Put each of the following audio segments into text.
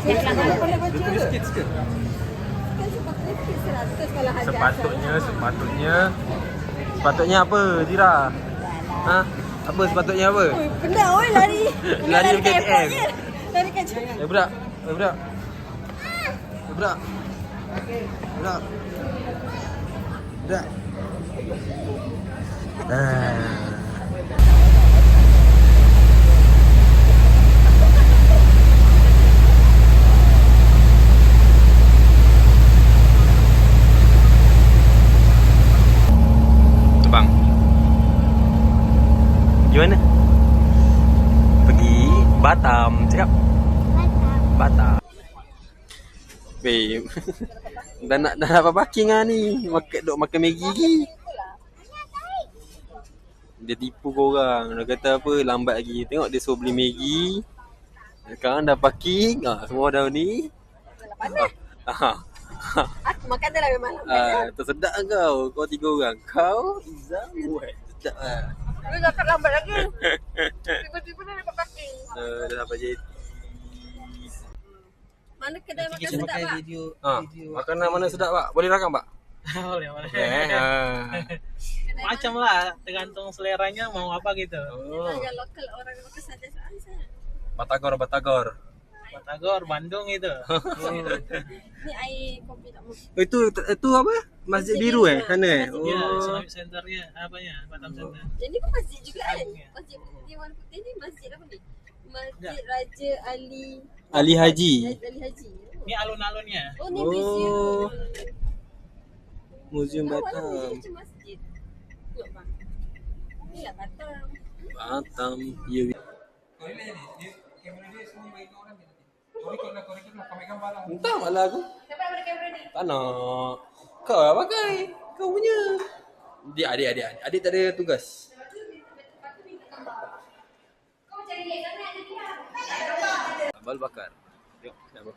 Sikit-sikit. Sepatutnya apa, Zira? Ha? Apa sepatutnya apa? Penat oi lari. Lari ke KTM. Lari kat sini. Budak. Budak. Budak. Budak. Budak. Bang, gimana? Pergi Batam, cakap. Batam. Babe. dah nak apa parking ah ni. Duk makan Maggi lagi. Dia tipu korang. Dia kata apa lambat lagi. Tengok dia suruh beli Maggi. Sekarang dah parking. Semua dah ni. Aku makan dah lah memang lambat. Tersedak kau. Kau 3 orang. Kau Izzah buat. Sedap lah. Dia dah lambat lagi. Tiba-tiba dah dapat parking. Dah dapat JT. Mana kedai makan sedap pak? Video. Makanan mana sedap pak? Boleh rakam pak? Boleh. Kedai Macam lah, tergantung seleranya mau apa gitu. yang lokal orang makan saja sana. Batagor. Batagor, Bandung itu. Ni air kopi tak mau. Itu apa? Masjid biru sana Ya, Islamic Centernya, apanya? Batam Center. Jadi ni pun masjid juga kan? Ya. Masjid di Warna Putih ni masjid apa ni? Masjid Raja Ali Ali Haji. Ali Haji. Ini alun-alunnya. Oh ni museum. Museum Awal Batam. macam masjid. Tengok bang. Ni lah Batam. Batam. Ya. Entah malah aku. Siapa yang ada kamera ni? Tak nak. Kau lah pakai. Kau punya. Adik tak ada tugas. Kau cari lihat sana ada dia. Sambal bakar. Tengok kenapa.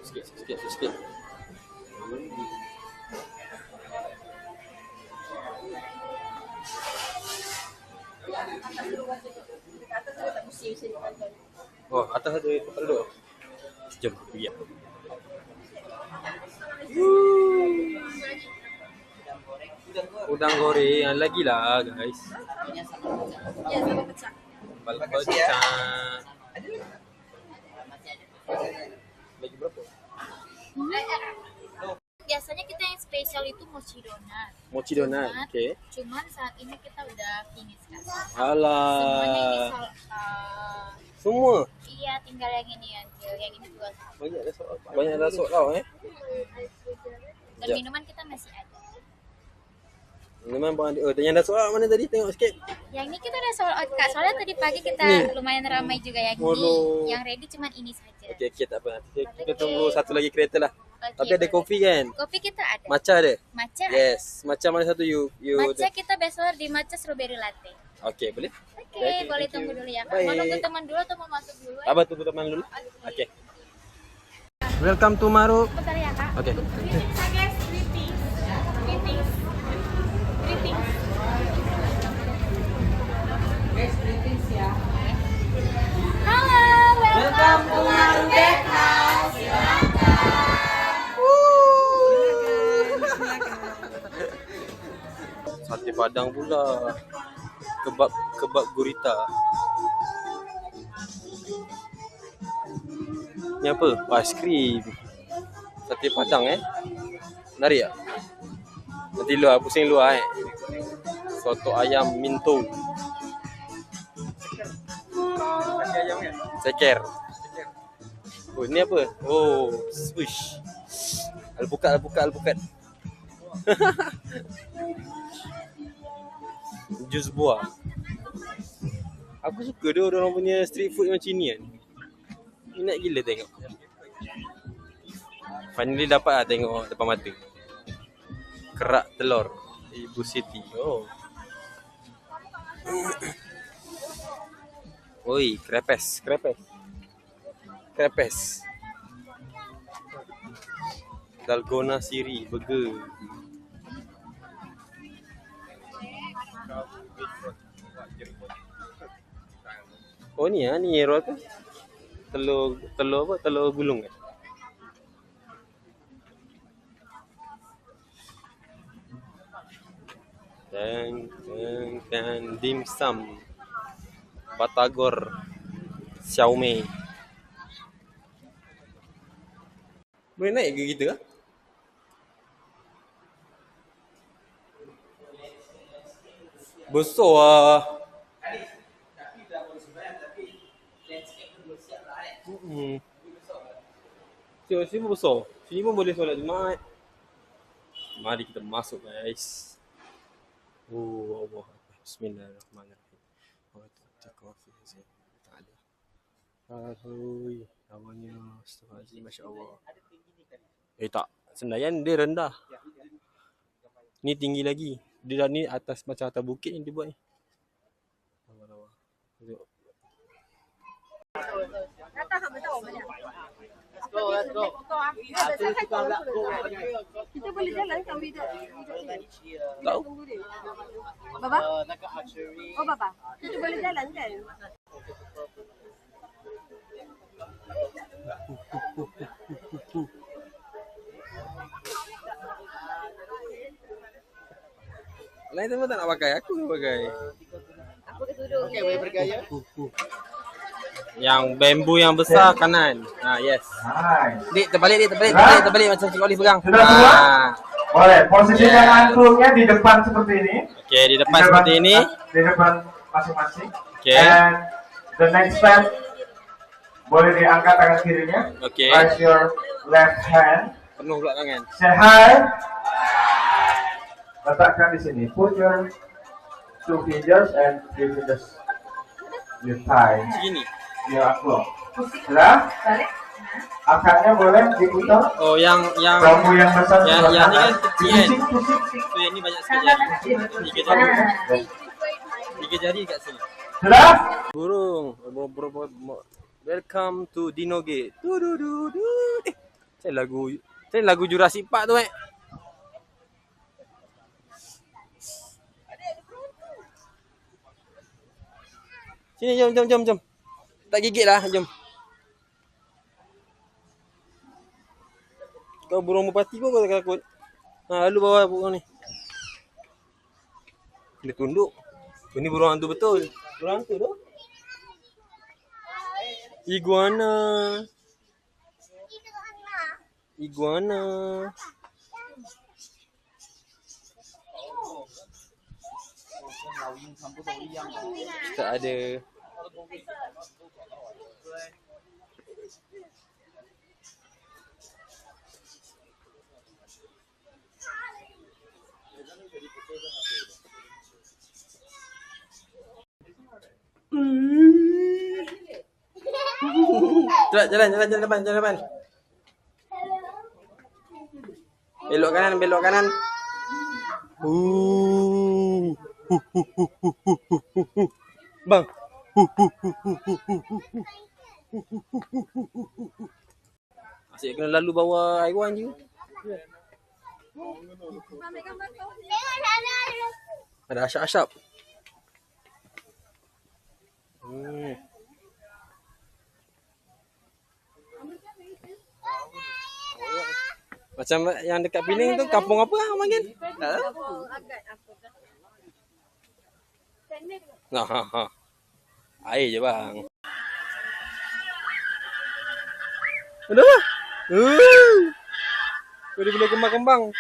Sikit. Dekat atas ada tak musim sini pantai. Oh, atas ada tempat duduk. Jom pergi. Udang goreng lagi lah guys. Ya sama pecah. Sambal pecah. Lagi berapa? Biasanya kita yang spesial itu mochi donat. Mochi donat. Okey. Cuman saat ini kita udah finish kan. Alah. Semuanya ini Semua. iya, tinggal yang ini aja. Yang ini juga sama. Banyak dah sok tau Dan Sekejap. minuman kita masih ada. Memang yang dah sok mana tadi tengok sikit. Yang ini kita udah sold out Kak. Soalnya tadi pagi kita Ni. lumayan ramai juga yang Molo. ini. Yang ready cuman ini saja. Okey tak apa. Kita tunggu satu lagi kereta lah. Okey, Tapi ada boleh. kopi kan? Kopi kita ada. Matcha ada? Matcha. Yes. Matcha mana satu you? Matcha kita bestseller di matcha strawberry latte. Okey, boleh? Oke, Okay, boleh thank tunggu you. dulu ya Kak. Bye. Mau nunggu teman dulu atau mau masuk dulu? Apa tunggu teman dulu? Okey. Welcome to Maruk. Bentar ya Kak. Okey. Greetings, guys. Greetings. Greetings. Greetings. Halo, welcome to Maruk Bakehouse. Sate Padang pula. Kebab gurita. Ni apa? Aiskrim. Sate Padang Menarik tak? Nanti luar, pusing luar Soto ayam minto. Ceker. Oh, ni apa? Oh, swish. Alpukat. Jus buah. Aku suka dia orang punya street food macam ni kan. Minat gila tengok. Finally dapat lah tengok depan mata. Kerak telur Ibu Siti. Oh. Oi, krepes. Dalgona Siri burger. Oh ni ni roll tu. Telur apa? Telur gulung kan? Dan dim sum. Batagor Xiaomi. Boleh naik ke kita? Besar lah. Sini pun besar. Sini pun boleh solat Jumaat. Mari kita masuk guys. Oh Allah. Bismillahirrahmanirrahim. Aduh, namanya astagfirullahaladzim, Masya Allah. Tak, Senayan dia rendah. Ni tinggi lagi. Dia dah ni atas macam atas bukit ni dia buat ni. Lawa-lawa. Tengok. Let's go. Kita boleh jalan kan without Tahu? Baba? 那个 archery Oh Baba, kita boleh jalan kan? Lain semua tak nak pakai, aku nak pakai. Aku kesuruh. Okey, boleh bergaya. Yang bambu yang besar kanan. Yes. Dik, terbalik macam Cik Oli pegang. Sudah semua? Boleh. Posisikan angklungnya di depan seperti ini. Okey, di depan seperti ini. Di depan masing-masing. Okey. And the next step, boleh diangkat tangan kirinya. Okey. Raise your left hand. Penuh pula tangan. Say hi. Letakkan di sini. Put your 2 fingers and 3 fingers. You tie Segini. your angklung. Sudah? Akarnya boleh diputar. Oh, yang Bambu yang besar. yang ni kan kecil kan. Pusing. So yang ni banyak sekali. 3 jari. 3 jari kat sini. Sudah? Burung. Welcome to Dino Gate. Saya lagu Jurassic Park tu Sini jom. Tak gigit lah, jom. Kau burung merpati pun kau tak takut. Lalu bawa burung ni. Dia tunduk. Ini burung hantu betul. Burung hantu tu. Iguana. Tak ada. Jalan depan. Belok kanan. Bang. Asyik kena lalu bawa haiwan je. Ada asyap-asyap. Macam yang dekat Penang tu kampung apa panggil? Tak tahu. Air je bang. Aduh. Dia boleh kembang-kembang.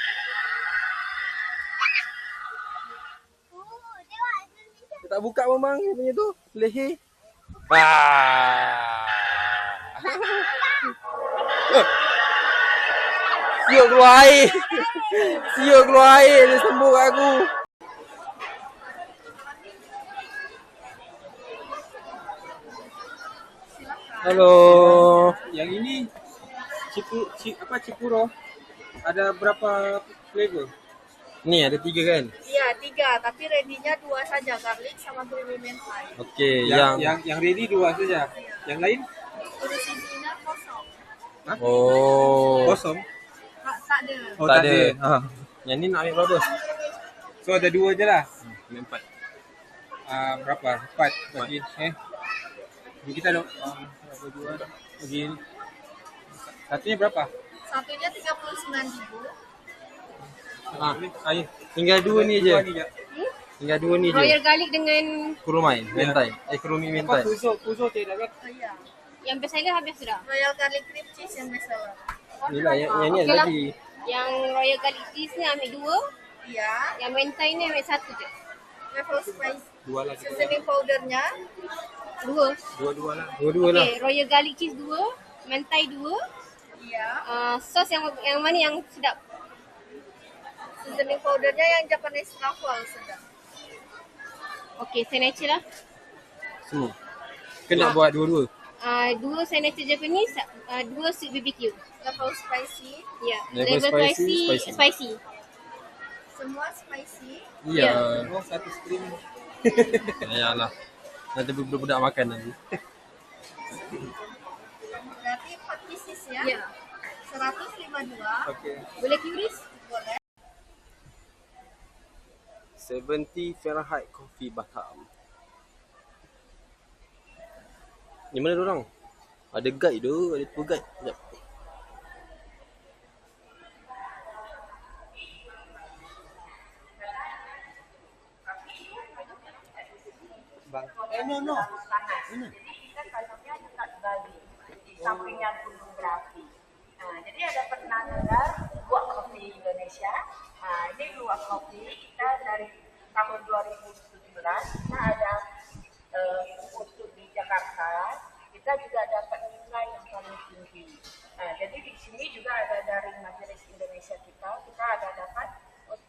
Dia tak buka pun bang, dia punya tu. Leher. Siok keluar air. Dia sembur kat aku. Halo. Yang ini Cipuro. Ada berapa flavor? Ni ada 3 kan? Ya, 3. Tapi ready-nya 2 saja. Garlic sama creamy mentai. Okey, yang ready 2 saja. Yang lain? Terus isinya kosong. Oh. Kosong. Tak ada. Oh, tak tak ada. ada. Ha. Yang ni nak ambil berapa? So ada 2 je lah. Ambil 4. Berapa? 4. Okey. Ni kita ada berapa dua? Okey. Satunya berapa? Satunya 39,000. Tinggal 2 ni je. Dua ni je. Tinggal 2 ni je. Royal garlic dengan Kurumai, mentai. Kurumi Apa mentai. kuso tidak kan? ya. Yang best seller habis sudah. Royal garlic cream cheese yang best seller. Inilah yang ni Okey ada lah. lagi. Yang royal garlic cheese ni ambil 2. Ya. Yang mentai ni ambil 1 je. Level spice. 2 lah. Seasoning powdernya 2. Dua-dua lah. Dua-dua lah. Okey, royal garlic cheese 2, mentai 2. ya. Sos yang mana yang sedap? Seasoning powdernya yang Japanese truffle sedap. Okey, signature lah. Semua. Kena buat dua-dua. 2 signature Japanese, 2 sweet BBQ. Level spicy. Ya, Level spicy. spicy. Semua spicy. Ya. Oh, satu stream. Yalah. Nanti budak-budak makan nanti. Berarti 4 pieces ya. Ya. 152. Okey. Boleh QRIS? Boleh. 70 Fahrenheit Coffee Batam. Ni mana dorang? Ada guide tu, ada tour guide. Sekejap. Bang. No. Sampingnya Gunung Berapi. Nah, jadi ada pernah dengar Luwak Kopi Indonesia. Nah, ini Luwak Kopi kita dari tahun 2017 kita ada untuk di Jakarta. Kita juga dapat nilai yang paling tinggi. Nah, jadi di sini juga ada dari Majelis Indonesia kita ada dapat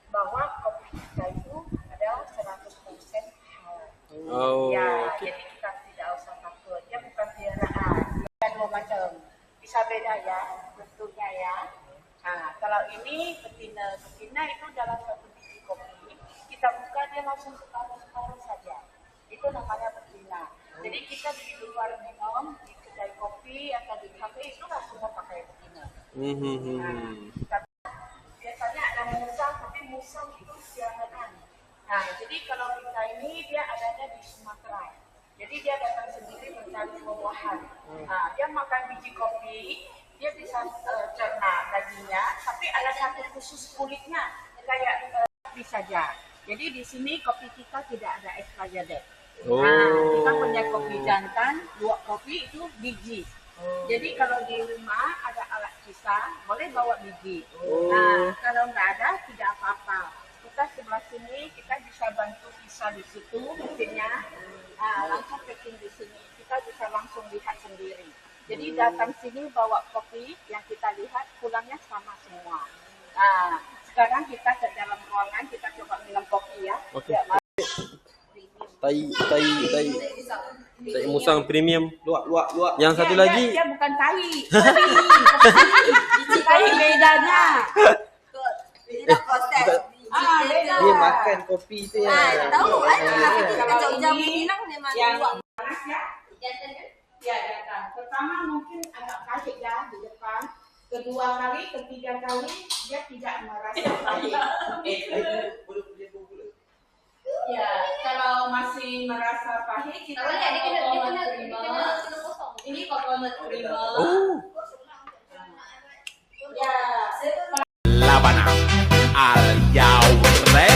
bahwa kopi kita itu ada 100% halal. Oh, Ya, okey. jadi kita tidak usah takut. Dia bukan piaraan. Ada 2 macam. Bisa beda ya bentuknya ya. Nah, kalau ini betina. Betina itu dalam satu biji kopi. Kita buka dia langsung separuh-separuh saja. Itu namanya betina. Jadi kita di luar minum, di kedai kopi atau di kafe itu kan semua pakai betina. Tapi biasanya ada musang, tapi musang itu siangan. Nah, jadi kalau kita ini dia adanya di Sumatera. Jadi dia datang sendiri mencari buah-buahan. Nah, dia makan biji kopi, dia bisa cerna dagingnya, tapi ada satu khusus kulitnya, kayak kopi saja. Jadi di sini kopi kita tidak ada expired. Oh. Nah, kita punya kopi jantan, Luwak Kopi itu biji. Jadi kalau di rumah ada alat pisah, boleh bawa biji. Nah, kalau nggak ada, tidak apa-apa. Kita sebelah sini, kita bisa bantu pisah di situ mesinnya. Nah, langsung packing di sini. Kita bisa langsung lihat sendiri. Jadi datang sini bawa kopi yang kita lihat, pulangnya sama semua. Nah, sekarang kita ke dalam ruangan, kita coba minum kopi ya. Okey. Ya, Tai musang premium. Luak. Yang satu lagi Dia bukan tai. Tai bedanya. Tidak proses. Beda. Dia makan kopi tu ya. Tahu kan? Kalau Kita jauh-jauh ini Minang memang yang luak. panas ya. Ya, datang. Pertama mungkin agak pahit ya di depan. Kedua kali, ketiga kali dia tidak merasa pahit. Ya, kalau masih merasa pahit kita ini coconut creamer. Ya, Labanang al Yaure